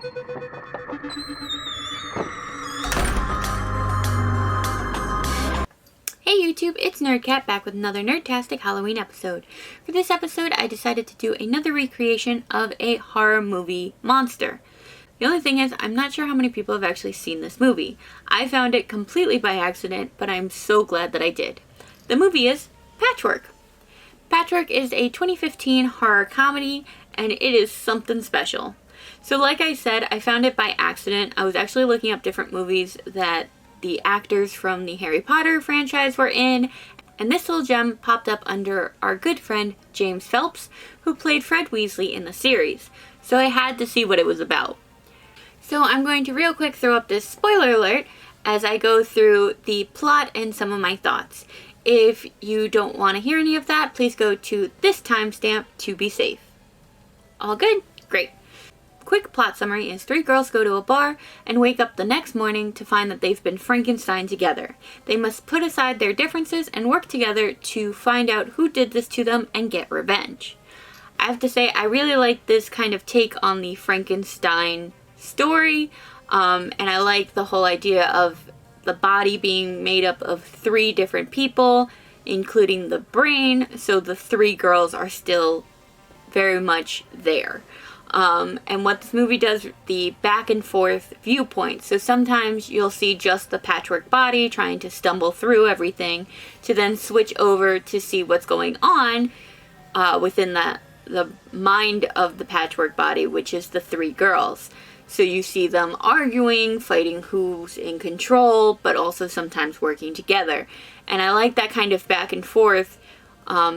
Hey YouTube, it's Nerdcat back with another Nerdtastic Halloween episode. For this episode, I decided to do another recreation of a horror movie monster. The only thing is, I'm not sure how many people have actually seen this movie. I found it completely by accident, but I'm so glad that I did. The movie is Patchwork. Patchwork is a 2015 horror comedy, and it is something special. So like I said, I found it by accident. I was actually looking up different movies that the actors from the Harry Potter franchise were in, and this little gem popped up under our good friend James Phelps, who played Fred Weasley in the series. So I had to see what it was about. So I'm going to real quick throw up this spoiler alert as I go through the plot and some of my thoughts. If you don't want to hear any of that, please go to this timestamp to be safe. All good? Great. Quick plot summary is 3 girls go to a bar and wake up the next morning to find that they've been Frankenstein together. They must put aside their differences and work together to find out who did this to them and get revenge. I have to say, I really like this kind of take on the Frankenstein story, and I like the whole idea of the body being made up of 3 different people, including the brain, so the 3 girls are still very much there. And what this movie does, the back and forth viewpoint. So sometimes you'll see just the patchwork body trying to stumble through everything, to then switch over to see what's going on within the mind of the patchwork body, which is the 3 girls. So you see them arguing, fighting who's in control, but also sometimes working together. And I like that kind of back and forth,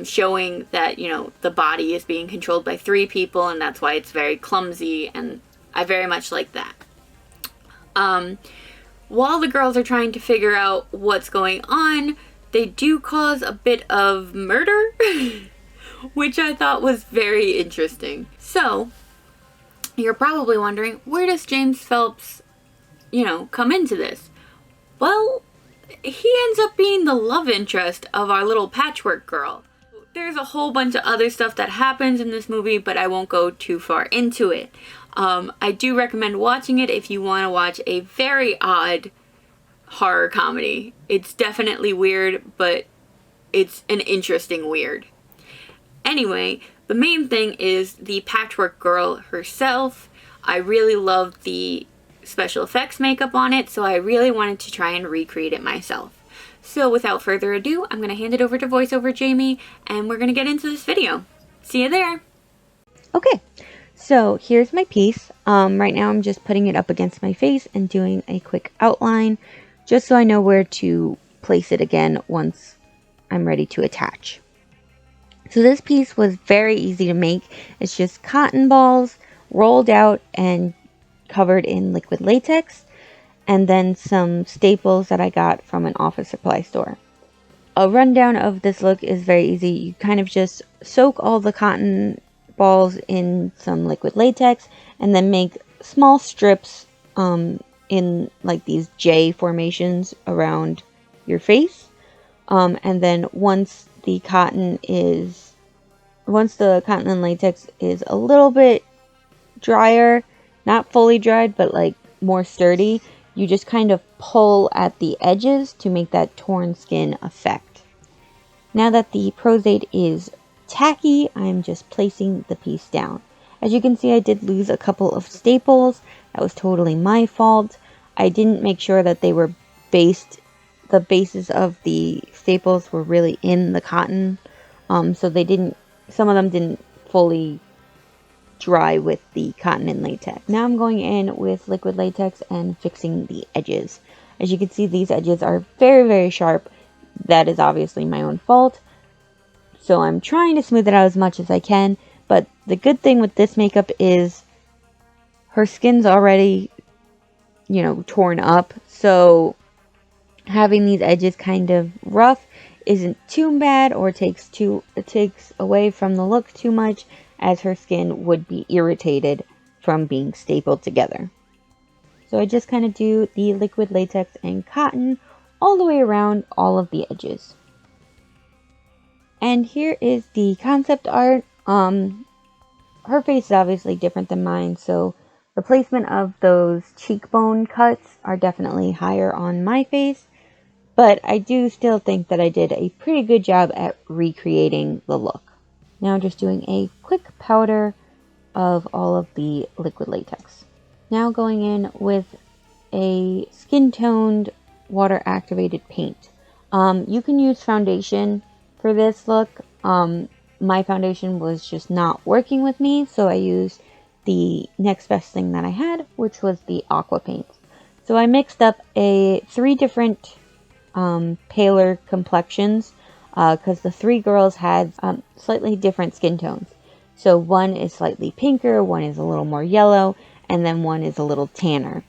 showing that, you know, the body is being controlled by 3 people, and that's why it's very clumsy, and I very much like that. While the girls are trying to figure out what's going on, they do cause a bit of murder, which I thought was very interesting. So, you're probably wondering, where does James Phelps, come into this? Well, he ends up being the love interest of our little patchwork girl. There's a whole bunch of other stuff that happens in this movie, but I won't go too far into it. I do recommend watching it if you want to watch a very odd horror comedy. It's definitely weird, but it's an interesting weird. Anyway, the main thing is the patchwork girl herself. I really loved the special effects makeup on it, so I really wanted to try and recreate it myself. So without further ado, I'm going to hand it over to Voiceover Jamie, and we're going to get into this video. See you there! Okay, so here's my piece. Right now I'm just putting it up against my face and doing a quick outline, just so I know where to place it again once I'm ready to attach. So this piece was very easy to make. It's just cotton balls rolled out and covered in liquid latex, and then some staples that I got from an office supply store. A rundown of this look is very easy. You kind of just soak all the cotton balls in some liquid latex and then make small strips in like these J formations around your face. And then once the cotton and latex is a little bit drier, not fully dried, but like more sturdy, you just kind of pull at the edges to make that torn skin effect. Now that the Pros-Aide is tacky, I'm just placing the piece down. As you can see, I did lose a couple of staples. That was totally my fault. I didn't make sure that they were the bases of the staples were really in the cotton. So some of them didn't fully dry with the cotton and latex. Now I'm going in with liquid latex and fixing the edges. As you can see, these edges are very, very sharp. That is obviously my own fault. So I'm trying to smooth it out as much as I can. But the good thing with this makeup is her skin's already, torn up. So having these edges kind of rough isn't too bad, or it takes away from the look too much, as her skin would be irritated from being stapled together. So I just kind of do the liquid latex and cotton all the way around all of the edges. And here is the concept art. Her face is obviously different than mine, so The placement of those cheekbone cuts are definitely higher on my face, but I do still think that I did a pretty good job at recreating the look. Now just doing a quick powder of all of the liquid latex. Now going in with a skin-toned water-activated paint. You can use foundation for this look. My foundation was just not working with me, so I used the next best thing that I had, which was the aqua paint. So I mixed up 3 different paler complexions because the 3 girls had slightly different skin tones. So one is slightly pinker, one is a little more yellow, and then one is a little tanner.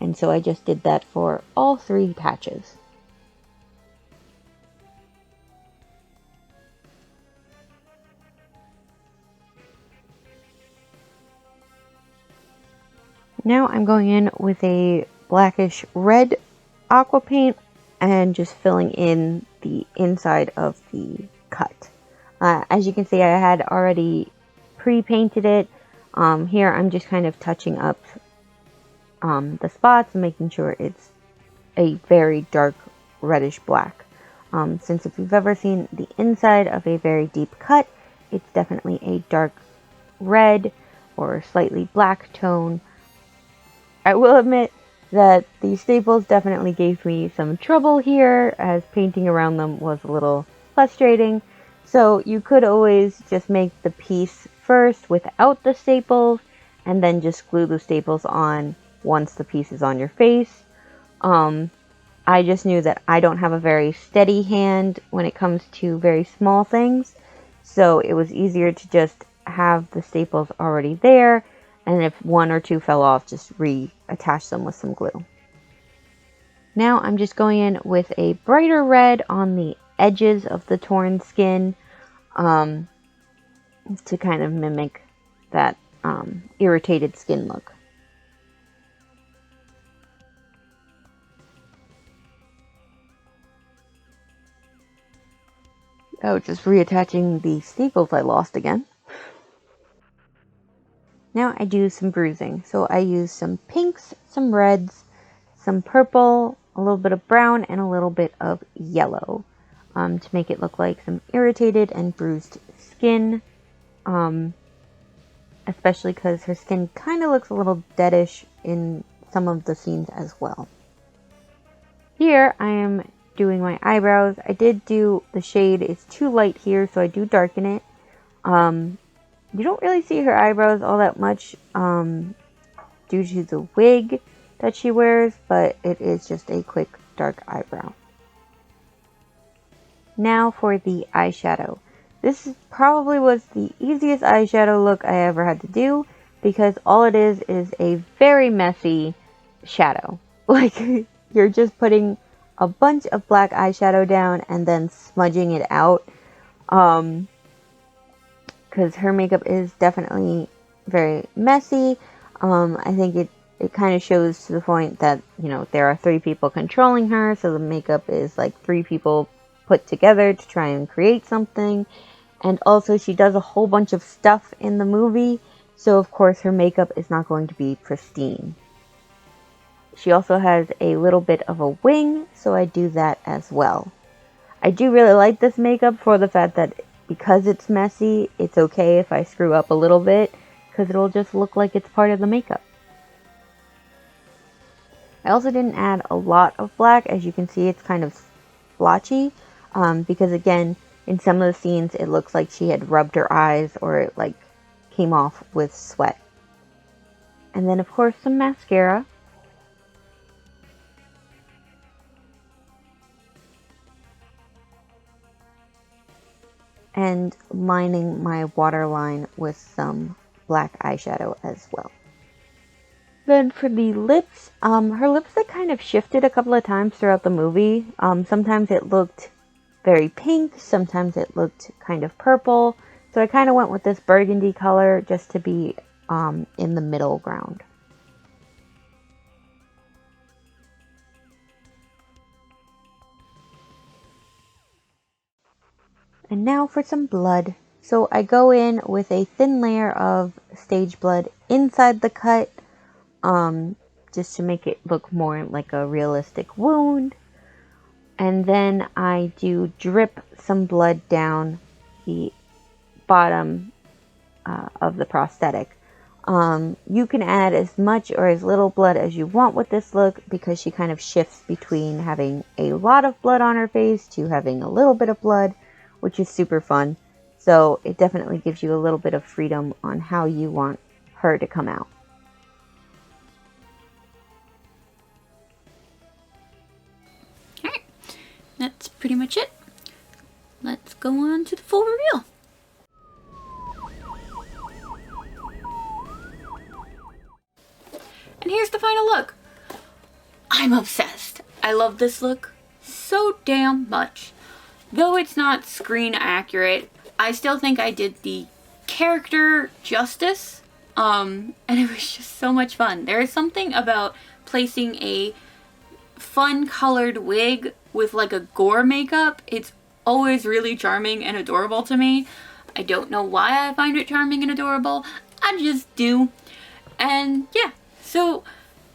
And so I just did that for all 3 patches. Now I'm going in with a blackish red aqua paint and just filling in the inside of the cut. As you can see, I had already pre-painted it. Here I'm just kind of touching up the spots and making sure it's a very dark reddish black. Since if you've ever seen the inside of a very deep cut, it's definitely a dark red or slightly black tone. I will admit that the staples definitely gave me some trouble here, as painting around them was a little frustrating. So you could always just make the piece first without the staples, and then just glue the staples on once the piece is on your face. I just knew that I don't have a very steady hand when it comes to very small things, so it was easier to just have the staples already there, and if 1 or 2 fell off, just reattach them with some glue. Now I'm just going in with a brighter red on the edges of the torn skin to kind of mimic that irritated skin look. Oh, just reattaching the staples I lost again. Now I do some bruising. So I use some pinks, some reds, some purple, a little bit of brown, and a little bit of yellow to make it look like some irritated and bruised skin. Especially because her skin kind of looks a little deadish in some of the scenes as well. Here I am doing my eyebrows. I did do the shade. It's too light here, so I do darken it. You don't really see her eyebrows all that much due to the wig that she wears, but it is just a quick dark eyebrow. Now for the eyeshadow. This probably was the easiest eyeshadow look I ever had to do, because all it is a very messy shadow. Like, you're just putting a bunch of black eyeshadow down and then smudging it out. Because her makeup is definitely very messy. I think it kind of shows to the point that, you know, there are 3 people controlling her, so the makeup is like 3 people put together to try and create something. And also she does a whole bunch of stuff in the movie, so of course her makeup is not going to be pristine. She also has a little bit of a wing, so I do that as well. I do really like this makeup for the fact that because it's messy, it's okay if I screw up a little bit, because it'll just look like it's part of the makeup. I also didn't add a lot of black. As you can see, it's kind of splotchy, because again, in some of the scenes, it looks like she had rubbed her eyes or it like came off with sweat. And then of course some mascara. And lining my waterline with some black eyeshadow as well. Then for the lips, her lipstick kind of shifted a couple of times throughout the movie. Sometimes it looked very pink, sometimes it looked kind of purple. So I kind of went with this burgundy color just to be in the middle ground. And now for some blood. So I go in with a thin layer of stage blood inside the cut, just to make it look more like a realistic wound. And then I do drip some blood down the bottom of the prosthetic. You can add as much or as little blood as you want with this look, because she kind of shifts between having a lot of blood on her face to having a little bit of blood, which is super fun. So it definitely gives you a little bit of freedom on how you want her to come out. Alright, that's pretty much it. Let's go on to the full reveal. And here's the final look. I'm obsessed. I love this look so damn much. Though it's not screen accurate, I still think I did the character justice. And it was just so much fun. There is something about placing a fun colored wig with like a gore makeup. It's always really charming and adorable to me. I don't know why I find it charming and adorable. I just do. And yeah. So,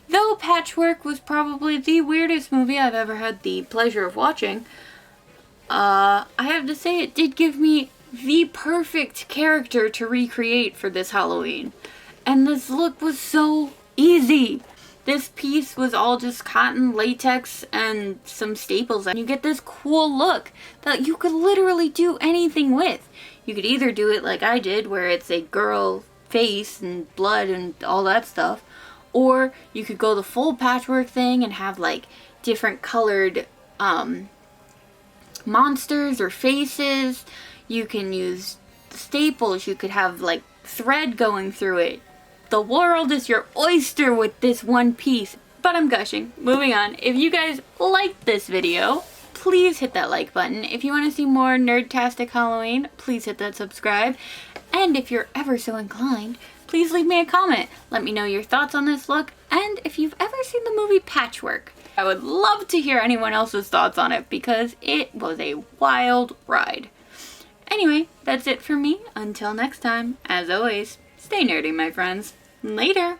though Patchwork was probably the weirdest movie I've ever had the pleasure of watching, I have to say it did give me the perfect character to recreate for this Halloween. And this look was so easy. This piece was all just cotton, latex, and some staples, and you get this cool look that you could literally do anything with. You could either do it like I did, where it's a girl face and blood and all that stuff, or you could go the full patchwork thing and have like different colored monsters or faces. You can use staples. You could have like thread going through it. The world is your oyster with this one piece. But I'm gushing. Moving on. If you guys liked this video, please hit that like button. If you want to see more Nerdtastic Halloween, please hit that subscribe. And if you're ever so inclined, please leave me a comment. Let me know your thoughts on this look, and if you've ever seen the movie Patchwork. I would love to hear anyone else's thoughts on it, because it was a wild ride. Anyway, that's it for me. Until next time, as always, stay nerdy, my friends. Later!